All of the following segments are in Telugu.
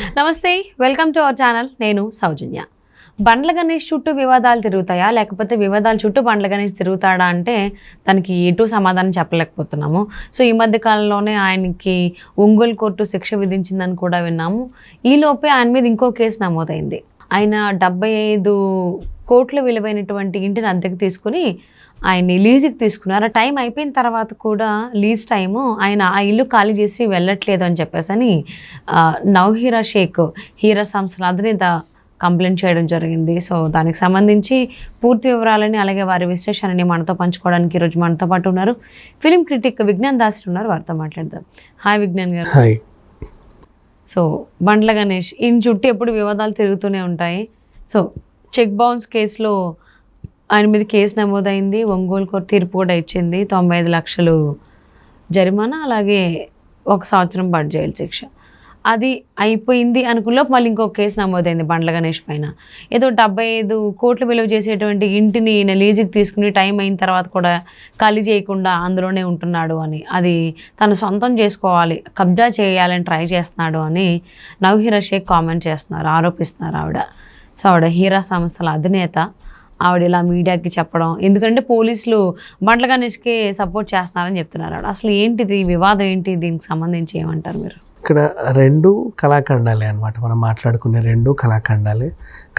నమస్తే, వెల్కమ్ టు అవర్ ఛానల్. నేను సౌజన్య. బండ్ల గణేష్ చుట్టూ వివాదాలు తిరుగుతాయా, లేకపోతే వివాదాల చుట్టూ బండ్ల గణేష్ తిరుగుతాడా అంటే దానికి ఎటు సమాధానం చెప్పలేకపోతున్నాము. సో ఈ మధ్య కాలంలోనే ఆయనకి ఒంగోలు కోర్టు శిక్ష విధించిందని కూడా విన్నాము. ఈలోపే ఆయన మీద ఇంకో కేసు నమోదైంది. ఆయన 75 కోట్ల విలువైనటువంటి ఇంటిని అద్దెకు తీసుకుని ఆయన్ని లీజుకి తీసుకున్నారు. ఆ టైం అయిపోయిన తర్వాత కూడా లీజ్ టైము ఆయన ఆ ఇల్లు ఖాళీ చేసి వెళ్ళట్లేదు అని చెప్పేసి నౌహీరా షేక్ హీరా సంస్థల అధినేత కంప్లైంట్ చేయడం జరిగింది. సో దానికి సంబంధించి పూర్తి వివరాలని అలాగే వారి విశ్లేషణని మనతో పంచుకోవడానికి ఈరోజు మనతో పాటు ఉన్నారు ఫిలిం క్రిటిక్ విజ్ఞాన్ దాస్ ఉన్నారు. వారితో మాట్లాడదాం. హాయ్ విజ్ఞాన్ గారు. హాయ్. సో బండ్ల గణేష్ ఈయన చుట్టూ ఎప్పుడు వివాదాలు తిరుగుతూనే ఉంటాయి. సో చెక్ బౌన్స్ కేసులో ఆయన మీద కేసు నమోదైంది. ఒంగోలు కోర్టు తీర్పు కూడా ఇచ్చింది. 95 లక్షలు జరిమానా, అలాగే 1 సంవత్సరం పాటు జైలు శిక్ష. అది అయిపోయింది అనుకున్నప్పుడు మళ్ళీ ఇంకొక కేసు నమోదైంది బండ్ల గణేష్ పైన. ఏదో 75 కోట్లు విలువ చేసేటువంటి ఇంటిని ఈయన లీజుకి తీసుకుని టైం అయిన తర్వాత కూడా ఖాళీ చేయకుండా అందులోనే ఉంటున్నాడు అని, అది తను సొంతం చేసుకోవాలి, కబ్జా చేయాలని ట్రై చేస్తున్నాడు అని నౌహీరా షేక్ కామెంట్ చేస్తున్నారు, ఆరోపిస్తున్నారు ఆవిడ. సో ఆవిడ హీరా సంస్థల అధినేత. ఆవిడ ఇలా మీడియాకి చెప్పడం, ఎందుకంటే పోలీసులు బండ్ల గణేష్కి సపోర్ట్ చేస్తున్నారని చెప్తున్నారు. ఆవిడ అసలు ఏంటిది వివాదం ఏంటి, దీనికి సంబంధించి ఏమంటారు మీరు? ఇక్కడ 2 కళాఖండాలే అనమాట. మనం మాట్లాడుకునే 2 కళాఖండాలే,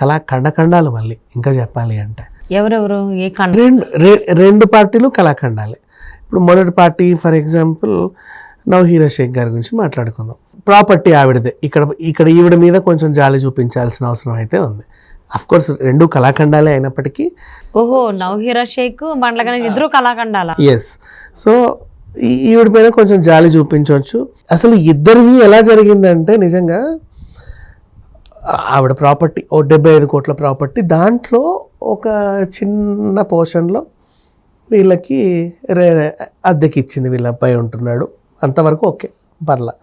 కళాఖండాలు. మళ్ళీ ఇంకా చెప్పాలి అంటే ఎవరెవరు ఏ రెండు పార్టీలు కళాఖండాలే. ఇప్పుడు మొదటి party for example Nowhera Shaikh గారి గురించి మాట్లాడుకుందాం. ప్రాపర్టీ ఆవిడదే. ఇక్కడ ఈవిడ మీద కొంచెం జాలి చూపించాల్సిన అవసరం అయితే ఉంది. అఫ్ కోర్స్ 2 కళాఖండాలే అయినప్పటికీ. ఓహో, నౌహీరా షేక్ బండ్ల గణేష్ ఇద్దరు కళాఖండాలా? ఎస్. సో ఈవిడ పైన కొంచెం జాలి చూపించవచ్చు. అసలు ఇద్దరివి ఎలా జరిగిందంటే, నిజంగా ఆవిడ ప్రాపర్టీ 75 కోట్ల ప్రాపర్టీ, దాంట్లో ఒక చిన్న పోర్షన్లో వీళ్ళకి అద్దెకి ఇచ్చింది. వీళ్ళ అబ్బాయి ఉంటున్నాడు, అంతవరకు ఓకే, పర్లా.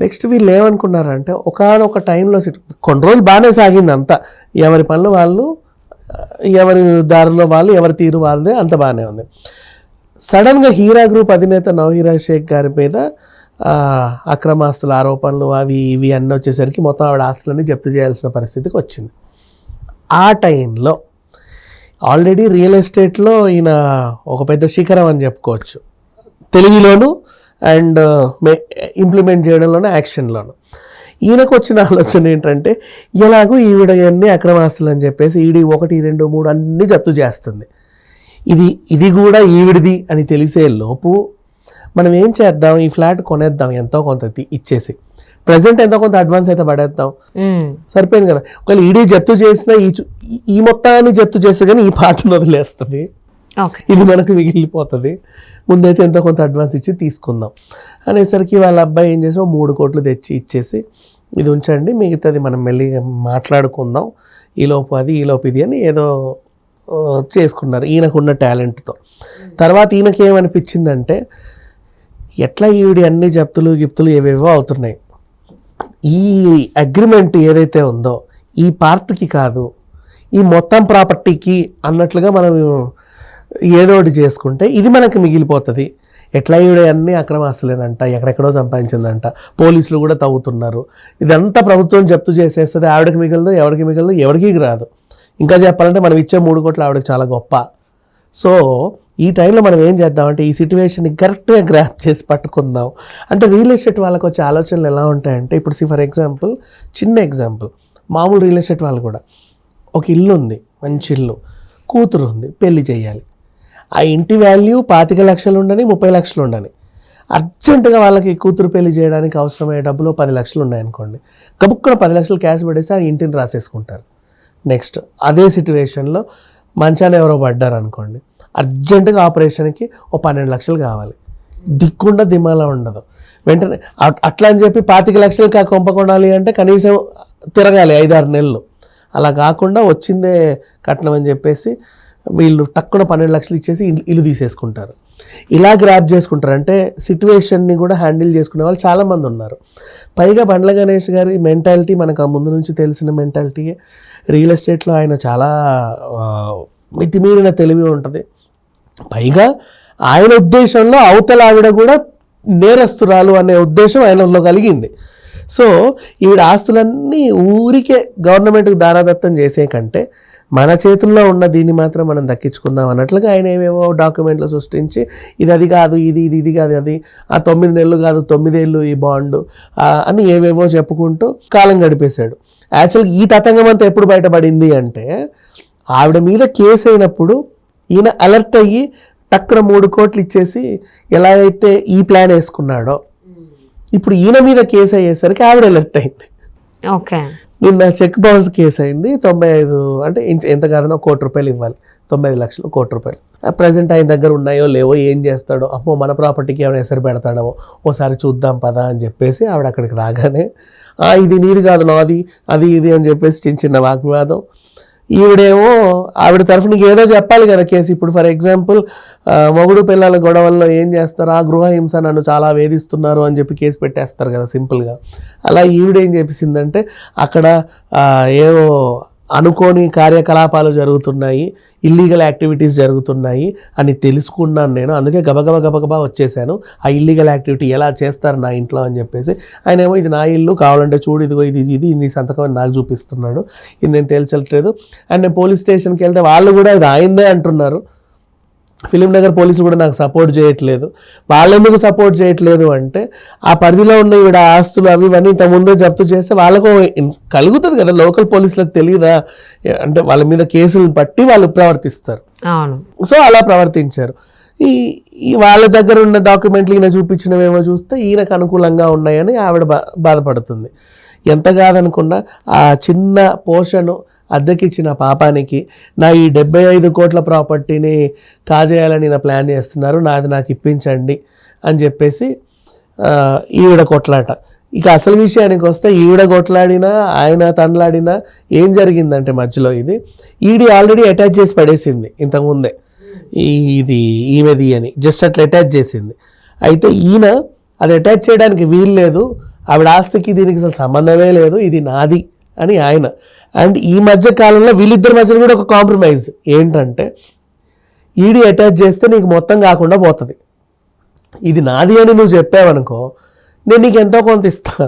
నెక్స్ట్ వీళ్ళు ఏమనుకున్నారంటే, ఒకనొక టైంలో కొన్ని రోజులు బాగానే సాగింది అంతా, ఎవరి పనులు వాళ్ళు, ఎవరి దారిలో వాళ్ళు, ఎవరి తీరు వాళ్ళదే, అంత బాగానే ఉంది. సడన్గా హీరా గ్రూప్ అధినేత నౌహీరా షేక్ గారి మీద అక్రమాస్తుల ఆరోపణలు అవి ఇవి అన్నీ వచ్చేసరికి మొత్తం ఆవిడ ఆస్తులన్నీ జప్తు చేయాల్సిన పరిస్థితికి వచ్చింది. ఆ టైంలో ఆల్రెడీ రియల్ ఎస్టేట్లో ఈయన ఒక పెద్ద శిఖరం అని చెప్పుకోవచ్చు, తెలివిలోను అండ్ ఇంప్లిమెంట్ చేయడంలోనూ యాక్షన్లోను. ఈయనకు వచ్చిన ఆలోచన ఏంటంటే, ఎలాగో ఈవిడ అన్ని అక్రమాస్తులు అని చెప్పేసి ఈడీ 1, 2, 3 అన్నీ జప్తు చేస్తుంది, ఇది కూడా ఈవిడిది అని తెలిసే లోపు మనం ఏం చేద్దాం, ఈ ఫ్లాట్ కొనేద్దాం, ఎంతో కొంత ఇచ్చేసి ప్రజెంట్ ఎంతో కొంత అడ్వాన్స్ అయితే పడేద్దాం, సరిపోయింది కదా. ఒకవేళ ఈడీ జప్తు చేసిన ఈ మొత్తాన్ని జప్తు చేస్తే కానీ ఈ పార్టీని వదిలేస్తుంది, ఇది మనకు మిగిలిపోతుంది, ముందైతే ఎంతో కొంత అడ్వాన్స్ ఇచ్చి తీసుకుందాం అనేసరికి వాళ్ళ అబ్బాయి ఏం చేసి 3 కోట్లు తెచ్చి ఇచ్చేసి, ఇది ఉంచండి, మిగతాది మనం మళ్ళీ మాట్లాడుకుందాం, ఈలోపు అది ఈలోపు ఇది అని ఏదో చేసుకున్నారు ఈయనకున్న టాలెంట్తో. తర్వాత ఈయనకి ఏమనిపించిందంటే, ఎట్లా ఈవిడి అన్ని జప్తులు గిప్తులు ఏవేవో అవుతున్నాయి, ఈ అగ్రిమెంట్ ఏదైతే ఉందో ఈ పార్ట్కి కాదు, ఈ మొత్తం ప్రాపర్టీకి అన్నట్లుగా మనం ఏదో ఒకటి చేసుకుంటే ఇది మనకి మిగిలిపోతుంది. ఎట్లా ఈవిడ అన్ని అక్రమాస్తులేనంట, ఎక్కడెక్కడో సంపాదించిందంట, పోలీసులు కూడా తవ్వుతున్నారు, ఇదంతా ప్రభుత్వం జప్తు చేసేస్తుంది, ఆవిడకి మిగలదు, ఎవరికి రాదు. ఇంకా చెప్పాలంటే మనం ఇచ్చే 3 కోట్లు ఆవిడకి చాలా గొప్ప. సో ఈ టైంలో మనం ఏం చేద్దామంటే, ఈ సిచ్యువేషన్ని కరెక్ట్గా గ్రాప్ చేసి పట్టుకుందాం అంటే, రియల్ ఎస్టేట్ వాళ్ళకి వచ్చే ఆలోచనలు ఎలా ఉంటాయంటే, ఇప్పుడు ఫర్ ఎగ్జాంపుల్, చిన్న ఎగ్జాంపుల్, మామూలు రియల్ ఎస్టేట్ వాళ్ళు కూడా ఒక ఇల్లు ఉంది, మంచి ఇల్లు, కూతురు ఉంది, పెళ్లి చేయాలి, ఆ ఇంటి వాల్యూ 25 లక్షలు ఉండని, 30 లక్షలు ఉండని, అర్జెంటుగా వాళ్ళకి కూతురు పెళ్లి చేయడానికి అవసరమయ్యే డబ్బులు 10 లక్షలు ఉన్నాయనుకోండి, గబుక్కున 10 లక్షలు క్యాష్ పడేసి ఆ ఇంటిని రాసేసుకుంటారు. నెక్స్ట్ అదే సిచ్యువేషన్లో మంచాన ఎవరో పడ్డారు అనుకోండి, అర్జెంటుగా ఆపరేషన్కి 12 లక్షలు కావాలి, దిక్కుండా దిమాలా ఉండదు, వెంటనే అట్లా అని చెప్పి 25 లక్షలకి ఆ కొంప కొనాలి అంటే కనీసం తిరగాలి 5-6 నెలలు. అలా కాకుండా వచ్చిందే కట్నం అని చెప్పేసి వీళ్ళు టక్కున 12 లక్షలు ఇచ్చేసి ఇల్లు తీసేసుకుంటారు. ఇలా గ్రాప్ చేసుకుంటారు. అంటే సిచ్యువేషన్ని కూడా హ్యాండిల్ చేసుకునే వాళ్ళు చాలామంది ఉన్నారు. పైగా బండ్ల గణేష్ గారి మెంటాలిటీ మనకు ఆ ముందు నుంచి తెలిసిన మెంటాలిటీయే. రియల్ ఎస్టేట్లో ఆయన చాలా మితిమీరిన తెలివి ఉంటుంది. పైగా ఆయన ఉద్దేశంలో అవతల ఆవిడ కూడా నేరస్తురాలు అనే ఉద్దేశం ఆయనలో కలిగింది. సో ఈవిడ ఆస్తులన్నీ ఊరికే గవర్నమెంట్కి దారాదత్తం చేసే కంటే మన చేతుల్లో ఉన్న దీన్ని మాత్రం మనం దక్కించుకుందాం అన్నట్లుగా ఆయన ఏవేవో డాక్యుమెంట్లు సృష్టించి ఇది అది కాదు ఇది కాదు అది, ఆ 9 నెలలు కాదు 9 ఏళ్ళు ఈ బాండు అని ఏవేవో చెప్పుకుంటూ కాలం గడిపేశాడు. యాక్చువల్గా ఈ తతంగం అంతా ఎప్పుడు బయటపడింది అంటే ఆవిడ మీద కేసు అయినప్పుడు ఈయన అలర్ట్ అయ్యి టక్కున 3 కోట్లు ఇచ్చేసి ఎలా అయితే ఈ ప్లాన్ వేసుకున్నాడో ఇప్పుడు ఈయన మీద కేసు అయ్యేసరికి ఆవిడ అలర్ట్ అయింది. ఓకే, నిన్న చెక్ బౌన్స్ కేసు అయింది. 95 అంటే ఎంత కాదన్నా ₹1 కోటి ఇవ్వాలి, 95 లక్షలు ₹1 కోటి. ప్రజెంట్ ఆయన దగ్గర ఉన్నాయో లేవో, ఏం చేస్తాడో, అమ్మో మన ప్రాపర్టీకి ఏమైనా ఎసరు పెడతాడో ఒకసారి చూద్దాం పదా అని చెప్పేసి ఆవిడ అక్కడికి రాగానే ఇది నీది కాదు నాది, అది ఇది అని చెప్పేసి చిన్న వాగ్వాదం. ఈవిడేమో ఆవిడ తరఫున ఏదో చెప్పాలి కదా కేసు. ఇప్పుడు ఫర్ ఎగ్జాంపుల్ మొగుడు పిల్లల గొడవల్లో ఏం చేస్తారు, ఆ గృహహింస నన్ను చాలా వేధిస్తున్నారు అని చెప్పి కేసు పెట్టేస్తారు కదా సింపుల్గా. అలా ఈవిడేం చేసిందంటే అక్కడ ఏవో అనుకోని కార్యకలాపాలు జరుగుతున్నాయి, ఇల్లీగల్ యాక్టివిటీస్ జరుగుతున్నాయి అని తెలుసుకున్నాను నేను, అందుకే గబగబా వచ్చేసాను. ఆ ఇల్లీగల్ యాక్టివిటీ ఎలా చేస్తారు నా ఇంట్లో అని చెప్పేసి ఆయన ఏమో ఇది నా ఇల్లు కావాలంటే చూడు, ఇదిగో ఇది నీ సంతకం అని నాకు చూపిస్తున్నాడు, ఇది నేను తేల్చట్లేదు. అండ్ నేను పోలీస్ స్టేషన్కి వెళ్తే వాళ్ళు కూడా ఇది ఆయిందే అంటున్నారు. ఫిలిం నగర్ పోలీసులు కూడా నాకు సపోర్ట్ చేయట్లేదు. వాళ్ళెందుకు సపోర్ట్ చేయట్లేదు అంటే ఆ పరిధిలో ఉన్న ఈవిడ ఆస్తులు అవి ఇవన్నీ ఇంత ముందే జప్తు చేస్తే వాళ్ళకు కలుగుతుంది కదా, లోకల్ పోలీసులకు తెలియదా అంటే వాళ్ళ మీద కేసులు బట్టి వాళ్ళు ప్రవర్తిస్తారు. సో అలా ప్రవర్తించారు. ఈ వాళ్ళ దగ్గర ఉన్న డాక్యుమెంట్లు ఈయన చూపించినవేమో చూస్తే ఈయనకు అనుకూలంగా ఉన్నాయని ఆవిడ బాధపడుతుంది. ఎంత కాదనుకున్నా ఆ చిన్న పోర్షన్ అద్దెకిచ్చిన పాపానికి నా ఈ 75 కోట్ల ప్రాపర్టీని కాజేయాలని నా ప్లాన్ చేస్తున్నారు, నాది నాకు ఇప్పించండి అని చెప్పేసి ఈవిడ కొట్లాట. ఇక అసలు విషయానికి వస్తే ఈవిడ కొట్లాడినా ఆయన తనలాడినా ఏం జరిగిందంటే మధ్యలో ఇది ఈడీ ఆల్రెడీ అటాచ్ చేసి పడేసింది ఇంతకుముందే, ఇది ఈమెది అని జస్ట్ అట్లా అటాచ్ చేసింది. అయితే ఈయన అది అటాచ్ చేయడానికి వీలు లేదు, ఆవిడ ఆస్తికి దీనికి అసలు సంబంధమే లేదు, ఇది నాది అని ఆయన. అండ్ ఈ మధ్య కాలంలో వీళ్ళిద్దరి మధ్యలో కూడా ఒక కాంప్రమైజ్ ఏంటంటే ఈడీ అటాచ్ చేస్తే నీకు మొత్తం కాకుండా పోతుంది, ఇది నాది అని నువ్వు చెప్పావనుకో నేను నీకు ఎంతో కొంత ఇస్తా,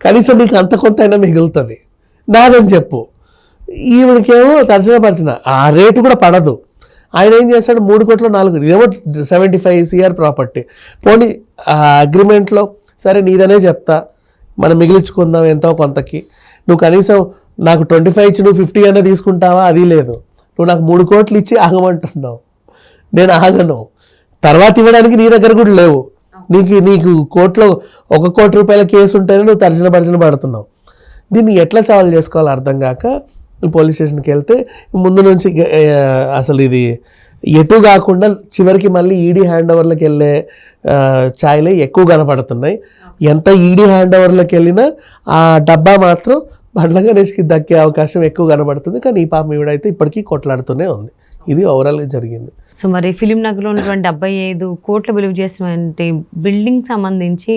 కనీసం నీకు అంత కొంత అయినా మిగులుతుంది, నాదని చెప్పు. ఈవిడికేమో తర్జనపరచిన ఆ రేటు కూడా పడదు. ఆయన ఏం చేశాడు 3 కోట్లు 4 కోట్లు, ఇదేమో 75 CR ప్రాపర్టీ. పోనీ ఆ అగ్రిమెంట్లో సరే నీదనే చెప్తా, మనం మిగిలించుకుందాం ఎంతో కొంతకి, నువ్వు కనీసం నాకు 25 ఇచ్చి నువ్వు 50 అయినా తీసుకుంటావా, అది లేదు. నువ్వు నాకు 3 కోట్లు ఇచ్చి ఆగమంటున్నావు, నేను ఆగను, తర్వాత ఇవ్వడానికి నీ దగ్గర కూడా లేవు, నీకు కోర్టులో ₹1 కోటి కేసు ఉంటేనే నువ్వు తర్జన పడుతున్నావు. దీన్ని ఎట్లా సాల్వ్ చేసుకోవాలో అర్థం కాక పోలీస్ స్టేషన్కి వెళ్తే ముందు నుంచి అసలు ఇది ఎటు కాకుండా చివరికి మళ్ళీ ఈడీ హ్యాండ్ ఓవర్లకు వెళ్ళే ఛాయలే ఎక్కువ కనపడుతున్నాయి. ఎంత ఈడీ హ్యాండ్ ఓవర్లకు వెళ్ళినా ఆ డబ్బా మాత్రం బండ్ల గణేష్కి దక్కే అవకాశం ఎక్కువ కనబడుతుంది. కానీ ఈ పాప ఈవిడైతే ఇప్పటికీ కొట్లాడుతూనే ఉంది. ఇది ఓవరాల్గా జరిగింది. సో మరి ఫిలిం నగర్లో ఉన్నటువంటి 75 కోట్లు విలువ చేసినటువంటి బిల్డింగ్ సంబంధించి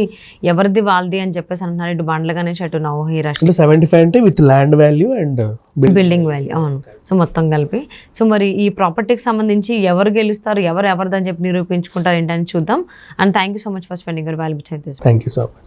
ఎవరిది వాళ్ళది అని చెప్పేసి అంటున్నారు. ఇటు బండ్ల గణేష్ అటు నవహీరా అంటే 75 అంటే with land value and building value. అవును, సో మొత్తం కలిపి. సో మరి ఈ ప్రాపర్టీకి సంబంధించి ఎవరు గెలుస్తారు, ఎవరిదని చెప్పి నిరూపించుకుంటారు ఏంటని చూద్దాం. And thank you so much for spending your valuable time. Thank you so much.